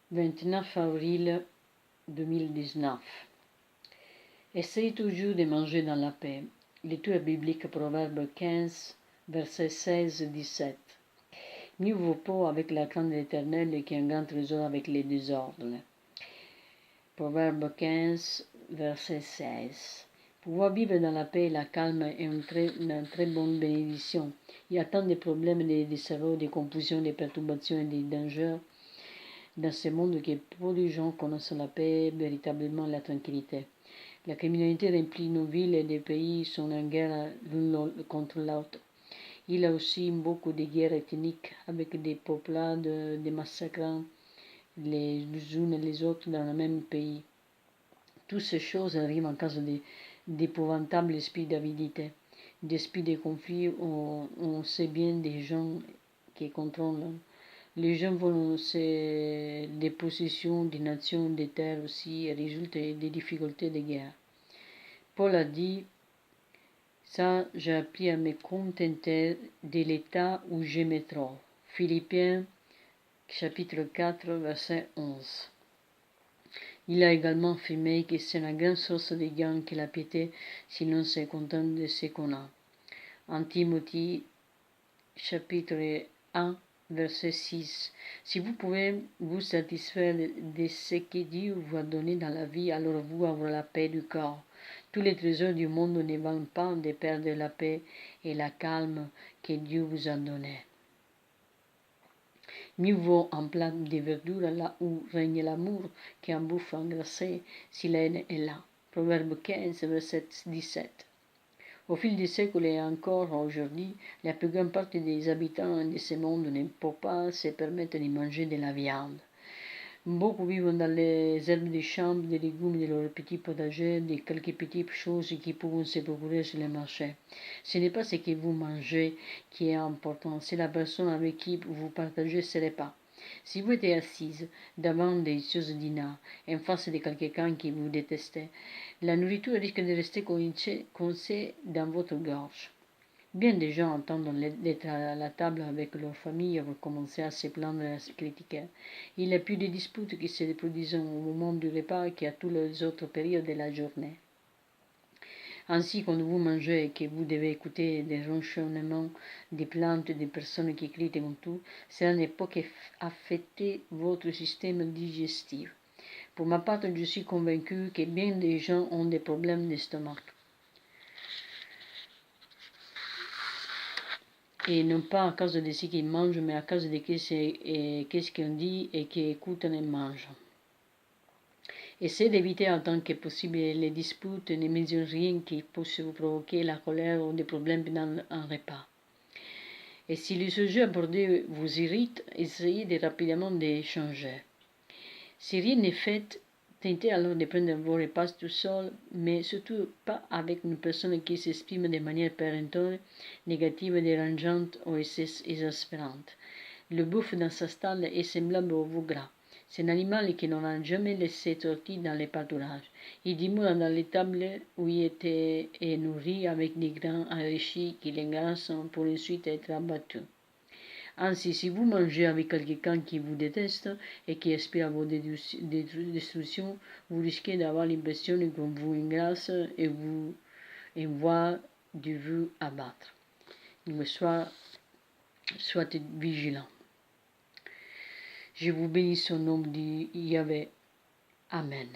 29 avril 2019. Essayez toujours de manger dans la paix. Lecture biblique Proverbe 15, versets 16-17. Mieux vaut pas avec la crainte de l'Éternel qu'un grand trésor avec les désordres. Proverbe 15, verset 16. Pouvoir vivre dans la paix et la calme est une très bonne bénédiction. Il y a tant de problèmes de cerveau, de confusion, de perturbations et de dangers dans ce monde que peu de gens connaissent la paix, véritablement la tranquillité. La criminalité remplit nos villes et les pays sont en guerre l'un contre l'autre. Il y a aussi beaucoup de guerres ethniques avec des peuplades, des massacres les unes et les autres dans le même pays. Toutes ces choses arrivent en cause d'épouvantables esprits d'avidité, d'esprits de conflit où on sait bien des gens qui contrôlent. Les gens vont des possessions, des nations, des terres aussi, et résultent des difficultés de guerre. Paul a dit, ça j'ai appris à me contenter de l'état où je me trouve. Philippiens chapitre 4 verset 11. Il a également affirmé que c'est la grande source de gain que la piété si l'on se contente de ce qu'on a. En Timothée chapitre 1 verset 6. Si vous pouvez vous satisfaire de ce que Dieu vous a donné dans la vie, alors vous aurez la paix du corps. Tous les trésors du monde ne valent pas de perdre la paix et la calme que Dieu vous a donné. Mieux vaut un plat de verdure là où règne l'amour qu'un bouffe engraissé si la haine est là. Proverbe 15, verset 17. Au fil des siècles et encore aujourd'hui, la plus grande partie des habitants de ce monde ne peut pas se permettre de manger de la viande. Beaucoup vivent dans les herbes des champs, des légumes de leurs petits potagers, de quelques petites choses qui peuvent se procurer sur le marché. Ce n'est pas ce que vous mangez qui est important, c'est la personne avec qui vous partagez ce repas. Si vous êtes assise devant des choses dîners, en face de quelqu'un qui vous déteste, la nourriture risque de rester coincée dans votre gorge. Bien des gens entendent d'être à la table avec leur famille vont commencer à se plaindre et à se critiquer. Il n'y a plus de disputes qui se reproduisent au moment du repas qu'à toutes les autres périodes de la journée. Ainsi, quand vous mangez et que vous devez écouter des ronchonnements des plantes, des personnes qui crient et tout, cela ne peut qu'affecter votre système digestif. Pour ma part, je suis convaincu que bien des gens ont des problèmes d'estomac. Et non pas à cause de ce qu'ils mangent, mais à cause de qu'est-ce qu'on dit et qu'écoutent et mangent. Essayez d'éviter autant que possible les disputes, ne mesurez rien qui puisse vous provoquer la colère ou des problèmes dans un repas. Et si le sujet abordé vous irrite, essayez rapidement d'échanger. Si rien n'est fait, tentez alors de prendre vos repas tout seul, mais surtout pas avec une personne qui s'exprime de manière péremptoire, négative, dérangeante ou exaspérante. Le bœuf dans sa stalle est semblable au veau gras. C'est un animal qui n'en a jamais laissé sortir dans les pâturages. Il demeure dans les tables où il était nourri avec des grains enrichis qui l'engraissent pour ensuite être abattus. Ainsi, si vous mangez avec quelqu'un qui vous déteste et qui aspire à votre destruction, vous risquez d'avoir l'impression qu'on vous engraisse et vous envoie de vous abattre. Donc, soyez vigilants. Je vous bénis au nom de Yahvé. Amen.